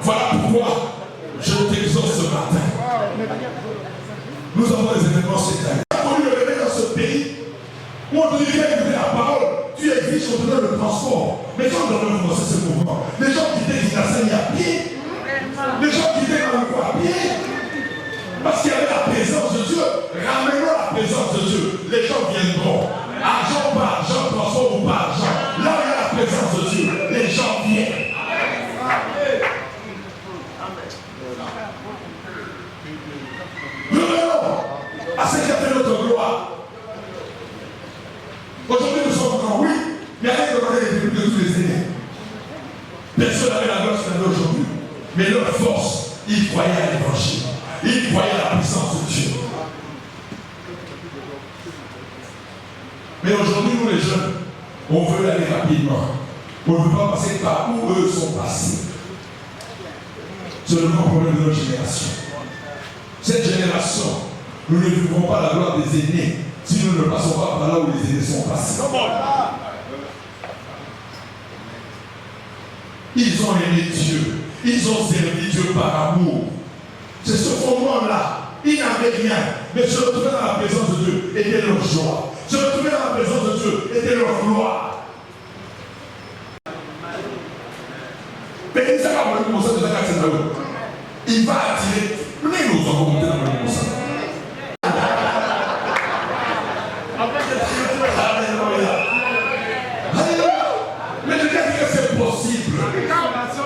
Voilà pourquoi je t'exhorte ce matin. Nous avons des événements cette année. Tu as connu le réveil dans ce pays où on te dit viens écouter la parole, tu exiges, on te donne le transport. Mais quand on a commencé ce mouvement, les gens qui étaient Kinasani à pied, les gens qui étaient dans le coin à pied, parce qu'il y avait la présence de Dieu. Ramenons la présence de Dieu. Les gens viendront. Argent par argent, transport ou par argent. Là où il y a la présence de Dieu, les gens viennent. Nous venons à ce qui a fait notre gloire. Aujourd'hui, nous sommes grands, oui, mais avec le côté des de tous les aînés. Personne n'avait la gloire sur la aujourd'hui. Mais leur force, ils croyaient à l'évangile. Ils croyaient à la puissance de Dieu. Mais aujourd'hui, nous les jeunes, on veut aller rapidement. On ne veut pas passer par où eux sont passés. C'est le grand problème de notre génération. Cette génération, nous ne vivrons pas la gloire des aînés si nous ne passons pas par là où les aînés sont passés. Ils ont aimé Dieu. Ils ont servi Dieu par amour. C'est ce fondement-là. Ils n'avaient rien. Mais se retrouver dans la présence de Dieu était leur joie. Se retrouver dans la présence de Dieu était leur gloire. Il va attirer. Mais nous avons monté dans le monde. Mais je dis que c'est possible.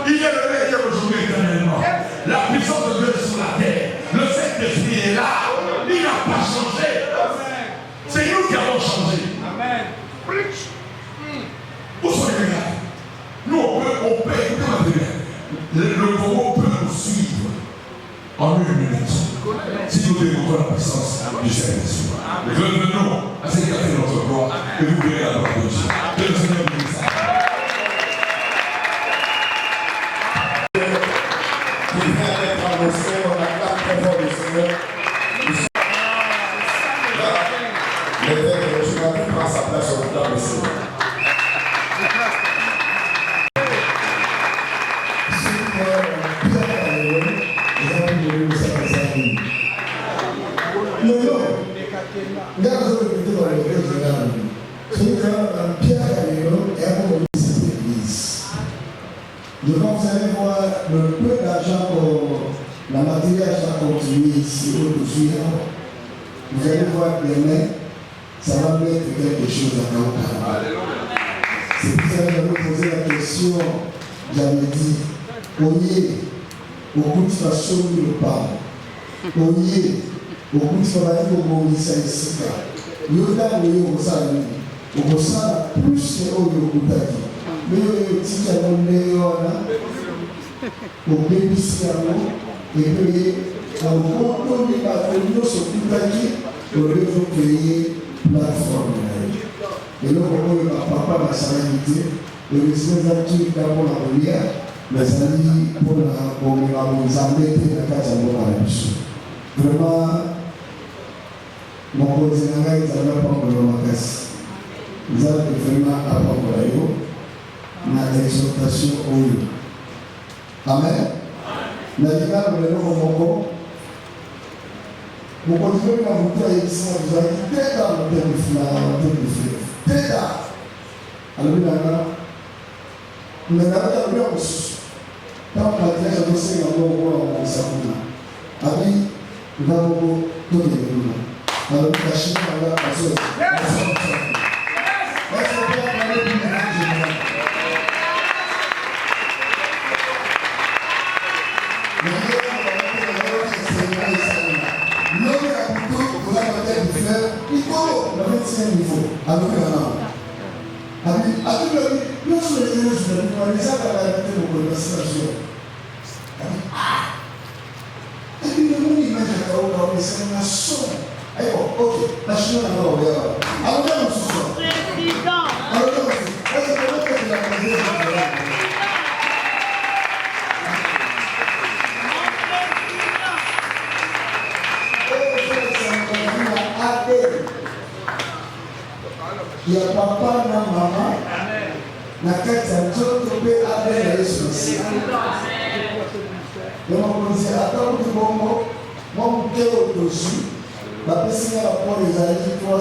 Il est le meilleur aujourd'hui éternellement. La puissance de Dieu est sur la terre. Le Saint-Esprit est là. Il n'a pas changé. C'est nous qui avons changé. Amen. Où sont les gars? Nous, on peut écouter ma prière. Le Congo peut nous suivre en une minute. Si nous démontrons la puissance du Saint-Esprit. Revenons à ce qui a fait notre gloire et vous verrez la gloire de Dieu. Que le Seigneur bénisse. Prends sa place au plan de Seigneur. Devant vous allez voir le peu d'argent pour la matériel va continuer ici aujourd'hui. Vous allez voir demain, ça va mettre quelque chose à Kaouka. C'est pour ça que j'avais posé la question, j'avais dit, Oye, au bout de façon le parle. Oye, au bout de façon au monde ici. Yoda oye au salon, au salon plus que au Yokutaki. Mais au petit amour au bébé siamo, et puis au monde de la réunion sur Kutaki, au lieu de créer plateforme. Et là, on va papa ma salinité, et les sénateurs d'abord la première, mais ça dit pour la zambette et la case. Vraiment, mon coordinateur est à la porte de la caisse. Nous avons vraiment à la porte de la exhortation au lieu. Amen. La Liga, nous l'avons encore. Vous continuez à vous faire ici, vous avez dit très tard le thème de frère. Très tard. Alors, nous avons bien reçu. Quand on a déjà annoncé un bon roi en Samouna, Abi, nous avons tout les deux. Alors, la Chine, on va passer. Est-ce qu'on peut parler du monde général? Il y a papa, na maman, na kati ya nzoto pe abel ya Yesu. reçu, ma personne rapport les années $305.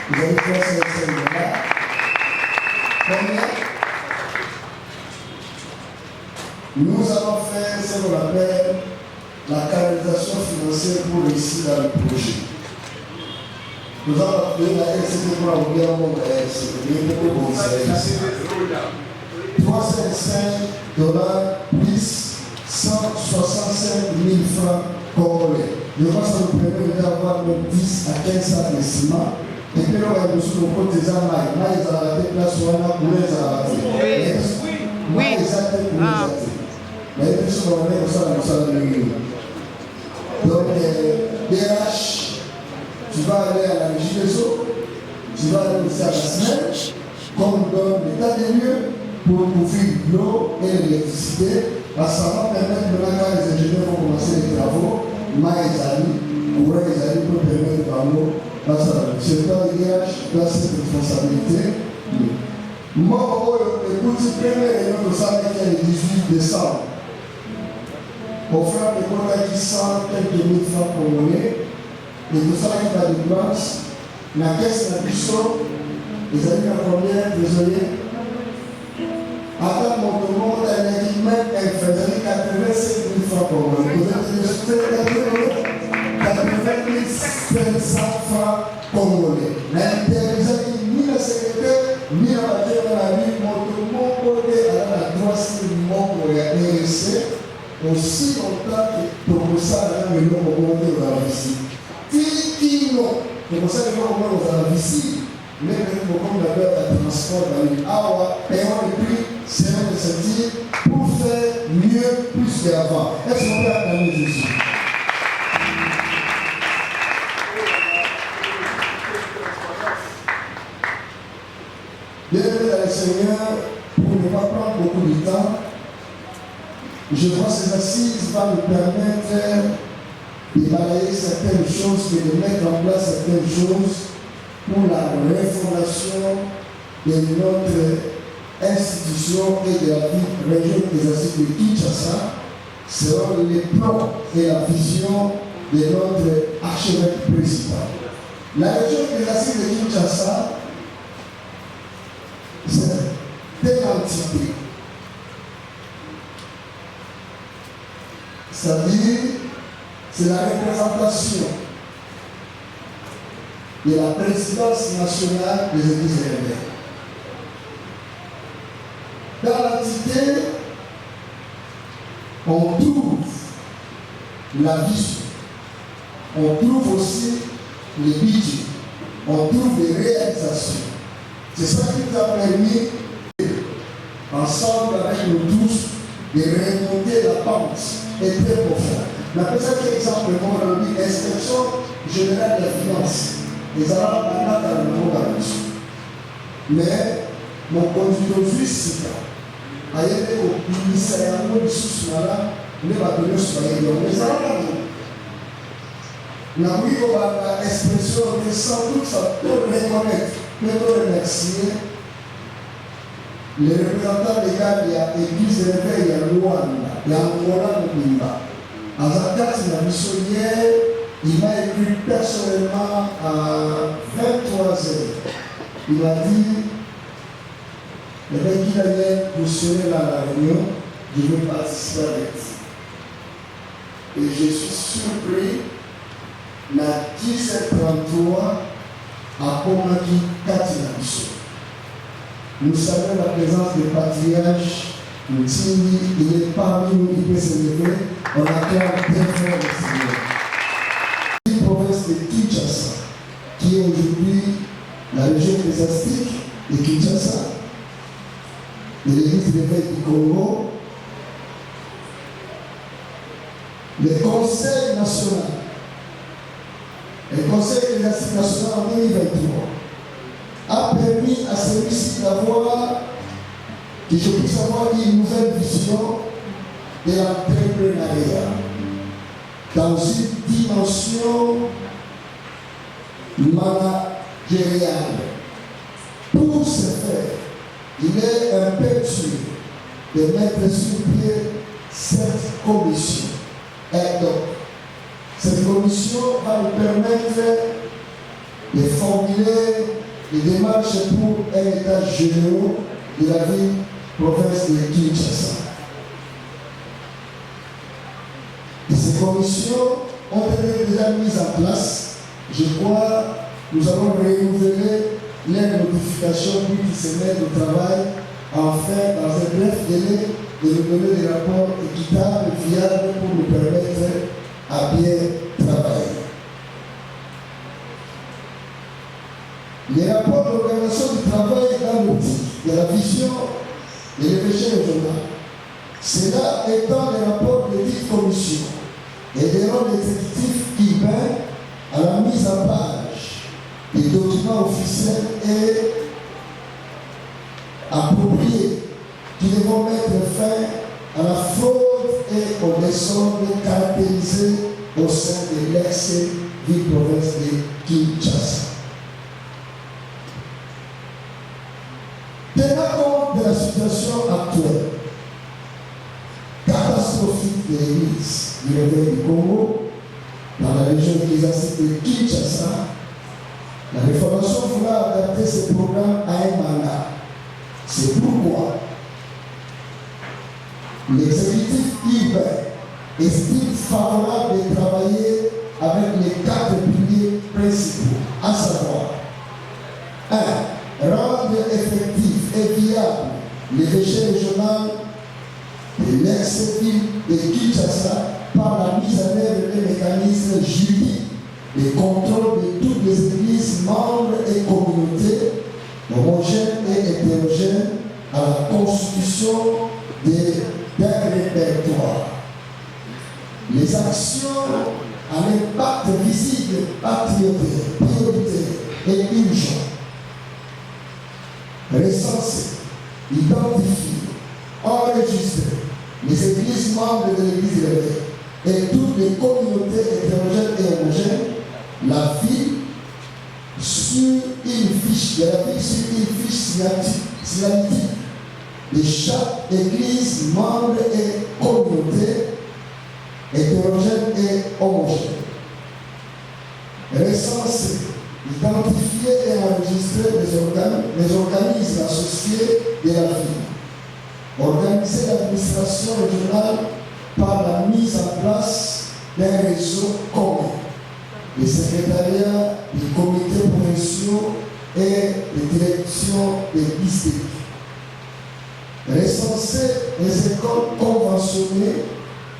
Vous avez $305. Combien? Nous allons faire ce qu'on appelle la canalisation financière pour réussir dans le projet. Nous allons appeler la LCT pour envoyer un mot à LCT. $305 plus 165 000 francs congolais. Je pense que ça nous permet d'avoir 10 à 15 sacs de ciment. Et puis là, on a besoin de côté des amailles. Là, ils ont raté place sur un an pour les arrêter. Oui. Mais ils sont revenus au sein de la réunion. Donc, DH, tu vas aller à la régie des eaux, tu vas aller aussi à la semaine, comme on donne l'état des lieux pour couvrir l'eau et l'électricité. Ça va permettre maintenant quand les ingénieurs vont commencer les travaux, les amis pour permettre à l'eau. C'est pas le DH qui a cette responsabilité. Moi, écoute, la première réunion de ça qui est le 18 décembre. On fera des quotas qui sont quelques mille francs congolais. Et tout ça qui va de place. La caisse de la puissance, les amis à combien, désolé. Attends, mon monde, elle a dit même qu'elle faisait 85 000 francs congolais. Vous êtes 80 500 francs congolais. L'intéressant dit ni la secrétaire, ni la matière de la vie, mon côté, à la droite, mon RSC. Aussi longtemps que pour ça, nous avons augmenté dans la vie. Qui non, c'est pour ça que nous avons augmenté dans la vie. Mais nous avons d'abord un transport dans les awa, payons le prix, c'est de sentir pour faire mieux, plus qu'avant. Est-ce qu'on peut acclamer Jésus? Bienvenue dans le Seigneur, pour ne pas prendre beaucoup de temps. Je crois que ces assises vont nous permettre de balayer certaines choses, de mettre en place certaines choses pour la refondation de notre institution et de la vie régionale des assises de Kinshasa, selon les plans et la vision de notre archevêque principal. La région des assises de Kinshasa, c'est telle entité. C'est-à-dire, c'est la représentation de la présidence nationale des Églises réveillées. Dans l'entité, on trouve la vision, on trouve aussi les budgets, on trouve les réalisations. C'est ça qui nous a permis, ensemble avec nous tous, de remonter la pente et très profond. La personne qui est exemple, comme on dit, l'inspection générale des finances. Les Arabes n'ont pas le nom d'Arabie. Mais mon conducteur juif, a été au ministère de Soussmala, ne va donner ce qu'il y a. Les Arabes n'ont pas l'expression de sans doute ça peut reconnaître, peut remercier les représentants légaux de l'église réveil à Luanda, il y a Angola Mubimba. À Zakat, il m'a écrit personnellement à 23 heures. Il m'a dit, le mec qui allait vous sonner dans la réunion, je veux participer avec vous. Et je suis surpris, la 1733 à Komaki Katinamiso. Nous saluons la présence des patriarches. Ntindi, il est parmi nous, il peut se lever. On acclame très fort le Seigneur. La province de Kinshasa, qui est aujourd'hui la région ecclésiastique de Kinshasa, de l'église d'évêque du Congo, le Conseil national, le Conseil ecclésiastique national en 2023, a permis à celui-ci d'avoir, que je puisse avoir une nouvelle vision de l'entrepreneuriat dans une dimension managériale. Pour ce faire, il est impératif de mettre sur pied cette commission. Et donc, Cette commission va nous permettre de formuler des démarches pour un état général de la ville province de Kinshasa. Et ces commissions ont été déjà mises en place. Je crois que nous allons renouveler les notifications pour qu'ils se mettent au travail afin, dans un bref délai, de nous donner des rapports équitables et fiables pour nous permettre à bien travailler. Les rapports d'organisation du travail dans l'outil de la vision de l'évêché régional, cela étant les rapports de dite commission et des rôles exécutifs urbains à la mise en page des documents officiels et appropriés qui devront mettre fin à la fraude et aux désordres caractérisés au sein de l'ex-ville province de Kinshasa. Tenant compte de la situation actuelle, catastrophique de l'Église du réveil du Congo, dans la région ecclésiastique de Kinshasa, la Réformation voula adapter ce programme à un mandat. C'est pourquoi l'exécutif urbain estime favorable de travailler avec les 4 piliers principaux, à savoir 1. Rendre effectif et viable l'évêché régional de l'ex-ville de Kinshasa par la mise en œuvre des mécanismes juridiques de contrôle de toutes les églises, membres et communautés, homogènes et hétérogènes, à la constitution d'un répertoire. Les actions à l'impact visible, patriotique, prioritaire et urgent, recenser, identifier, enregistrer les églises membres de l'église réveillée et toutes les communautés hétérogènes et homogènes, la ville sur une fiche, signalétique de chaque église, membre et communauté hétérogène et homogène. Recenser, identifier et enregistrer les organismes associés de la ville. Organiser l'administration régionale par la mise en place d'un réseau commun. Les secrétariats, les comités provinciaux et les directions des districts. Recenser les écoles conventionnées,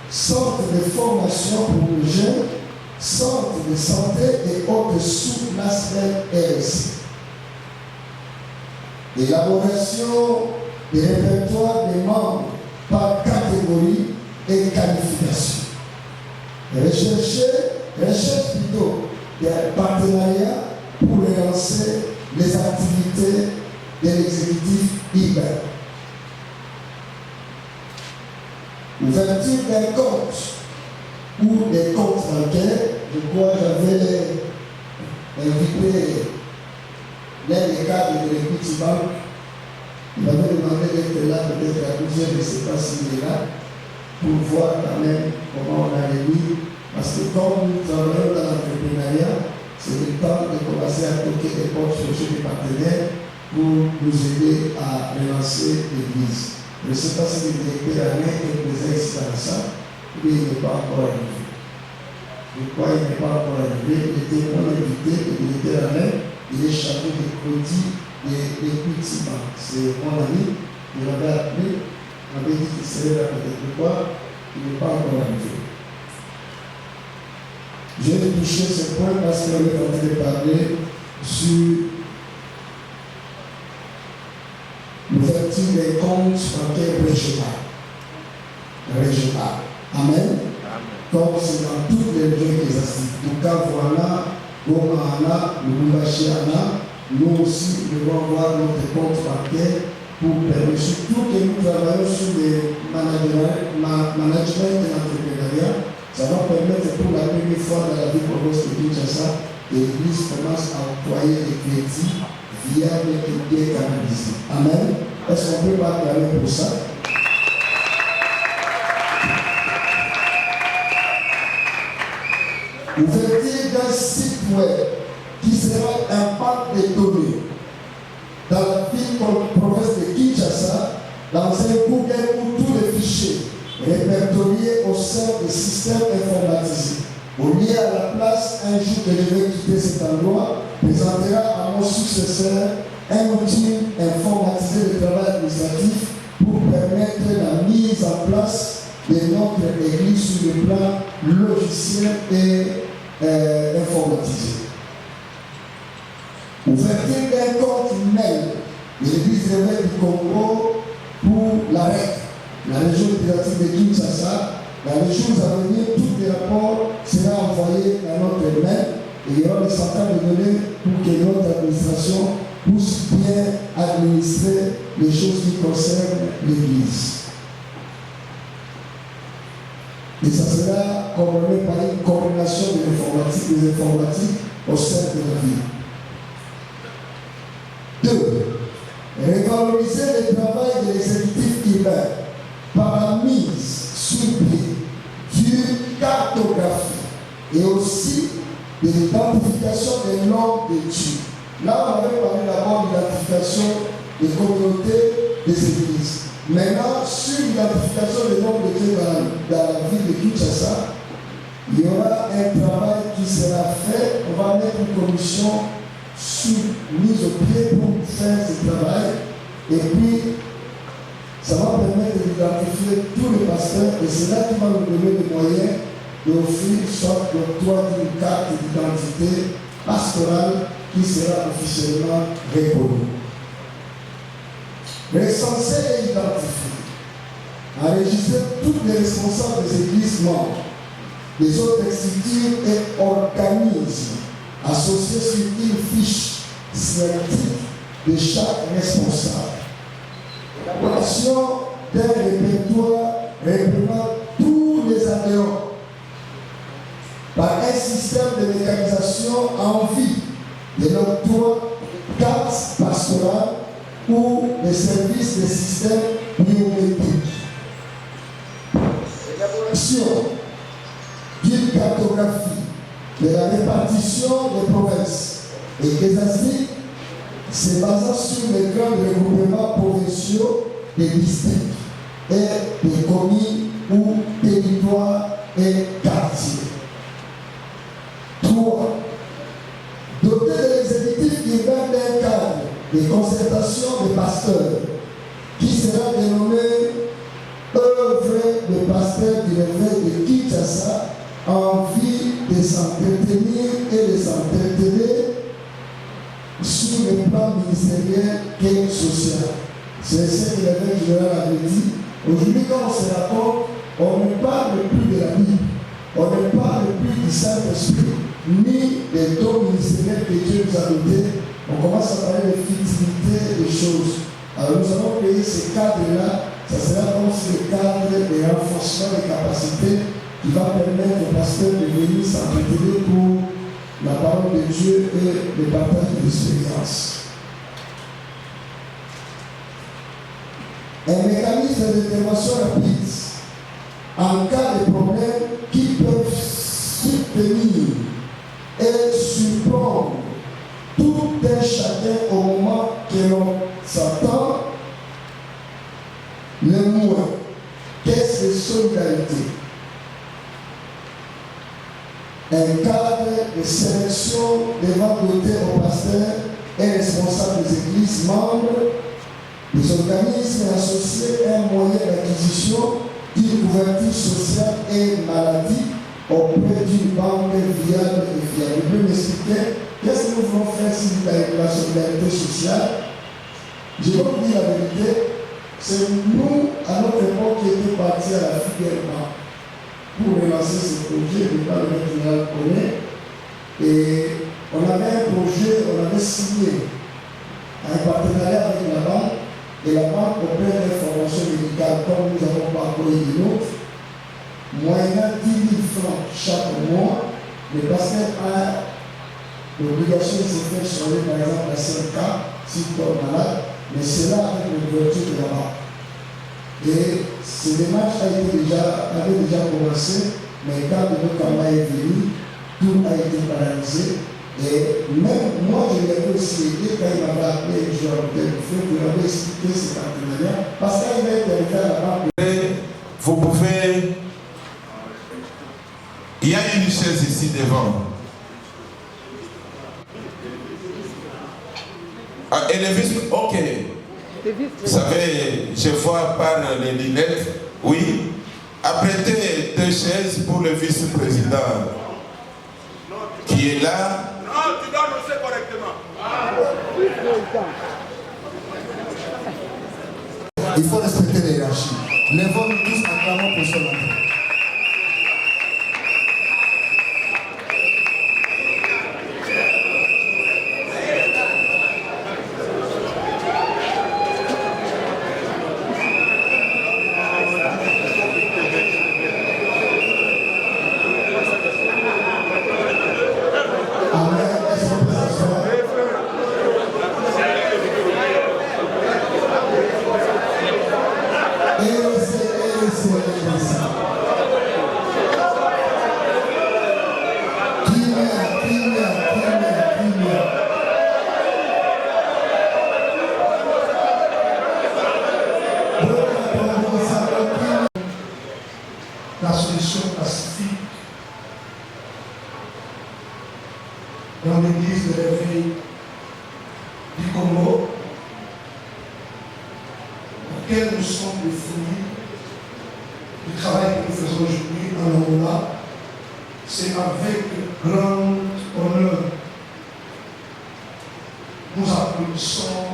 centres de formation pour les jeunes, centres de santé et autres sous-classes RSI. Élaboration des répertoires des membres par catégorie et qualification. Recherche plutôt des partenariats pour relancer les activités de l'exécutif urbain. Ouverture d'un compte ou des comptes bancaires. Je crois que j'avais invité l'un des cadres de l'Equity Bank. Il m'avait demandé d'être là peut-être à 12 heures, je ne sais pas s'il est là, pour voir quand même comment on a réuni. Parce que comme nous travaillons dans l'entrepreneuriat, c'est le temps de commencer à toquer des portes, chercher des partenaires pour nous aider à relancer l'Église. Je ne sais pas si le directeur Alain est présent ici dans la salle, mais il n'est pas encore arrivé. Je crois qu'il n'est pas encore arrivé. Il était mon invité, le directeur Alain, il est chargé de produits et l'Equity Bank. C'est mon ami, il m'avait appelé, il m'avait dit qu'il serait là peut-être. Pourquoi il n'est pas encore arrivé? Je vais toucher ce point parce qu'on est en train de parler sur l'ouverture des comptes bancaires régionaux. Amen. Comme c'est dans toutes les régions ecclésiastiques. En tout cas, voilà, Goma, Lubumbashi, nous aussi devons avoir notre compte bancaire pour permettre, surtout que nous travaillons sur le management et l'entrepreneuriat. Ça va permettre pour la première fois dans la vie province de Kinshasa que l'Église commence à employer les crédits viables et bien canalisés. Amen. Est-ce qu'on peut pas acclamer pour ça? ouverture d'un site web qui sera un parc de données dans la ville province de Kinshasa, dans un Google où tous les fichiers répertoriés au sein des systèmes informatisés. Au lieu à la place, un jour que je vais quitter cet endroit, présentera à mon successeur un outil informatisé de travail administratif pour permettre la mise en place de notre église sur le plan logiciel et informatisé. Ouverture d'un compte mail de l'église révélée du Congo pour la REC, la région éducative de Kinshasa. Dans les jours à venir, tous les rapports seront envoyés à notre mail et il y aura des centaines de données pour que notre administration puisse bien administrer les choses qui concernent l'Église. Et ça sera coordonné par une coordination des informatiques au sein de la ville. 2. Revaloriser le travail de l'exécutif urbain par la mise sur pied d'une cartographie et aussi de l'identification des noms de Dieu. Là, on avait parlé d'abord de l'identification des communautés des églises. Maintenant, sur l'identification des noms de Dieu dans la ville de Kinshasa, il y aura un travail qui sera fait. On va mettre une commission mise au pied pour faire ce travail. Et puis, ça va permettre d'identifier tous les pasteurs et c'est là qui va nous donner les moyens d'offrir soit l'octroi d'une carte d'identité pastorale qui sera officiellement reconnue. Recenser et identifier, enregistrer tous les responsables des églises membres, des autres structures et organismes associés sur une fiche scientifique de chaque responsable. L'élaboration d'un répertoire reprenant tous les adhérents par un système de mécanisation en vue de l'octroi de cartes pastorales ou des services des systèmes biométriques. L'élaboration d'une cartographie de la répartition des provinces et des asiles se basant sur les grands regroupements provinciaux des districts et des communes ou territoires et quartiers. 3. Doter l'exécutif urbain d'un cadre de concertation des pasteurs qui sera dénommé œuvre de pasteurs du réveil de Kinshasa en vue de s'entretenir et de s'entretenir sur le plan ministériel et social. C'est ce que l'évêque général avait dit. Aujourd'hui, quand on se rapporte, on ne parle plus de la Bible, on ne parle plus du Saint-Esprit, ni des dons ministériels que Dieu nous a donnés. On commence à parler de futilité des choses. Alors nous allons créer ce cadre-là, ça sera comme si le cadre de renforcement des capacités qui va permettre aux pasteurs de venir s'entretenir pour la parole de Dieu et le partage de l'expérience. Un mécanisme d'intervention rapide en cas de problème qui peuvent subvenir et surprendre tout un chacun au moment que l'on s'attend le moins. Qu'est-ce que solidarité? Un cadre de sélection devant doter aux pasteurs et responsables des églises membres, des organismes associés un moyen d'acquisition d'une couverture sociale et maladie auprès d'une banque viable et fiable. Je peux m'expliquer qu'est-ce que nous voulons faire si la solidarité sociale? Je vais vous dire la vérité, c'est nous, à notre époque, qui étions partis à la filière pour relancer ce projet, le plan de général connaît. Et on avait un projet, on avait signé un partenariat avec la banque, et la banque opère des formations médicales comme nous avons parcouru les nôtres, moyennant 10 000 francs chaque mois. Le pasteur a l'obligation de se faire soigner par exemple à 5 cas, s'il tombe malade, mais c'est là avec l'ouverture de la banque. Et ces démarches avaient déjà commencé, mais quand le notre campagne est venu, tout a été paralysé. Et même moi, je l'ai aussi aidé quand il m'avait appelé, je lui ai expliqué ses partenariats. Parce qu'il avait été faire là-bas. Vous pouvez. Il y a une chaise ici devant. Ah, et le vice, ok. Vous savez, je vois par les lunettes, oui. Apprêtez 2 chaises pour le vice-président qui est là. Non, tu dois annoncer correctement. Il faut respecter les hiérarchies. Lèvons-nous tous en clamant pour son entrée. La solution pacifique dans l'église de l'éveil du Congo, auquel nous sommes les fruits du travail que nous faisons aujourd'hui en Angola, c'est avec grand honneur nous applaudissons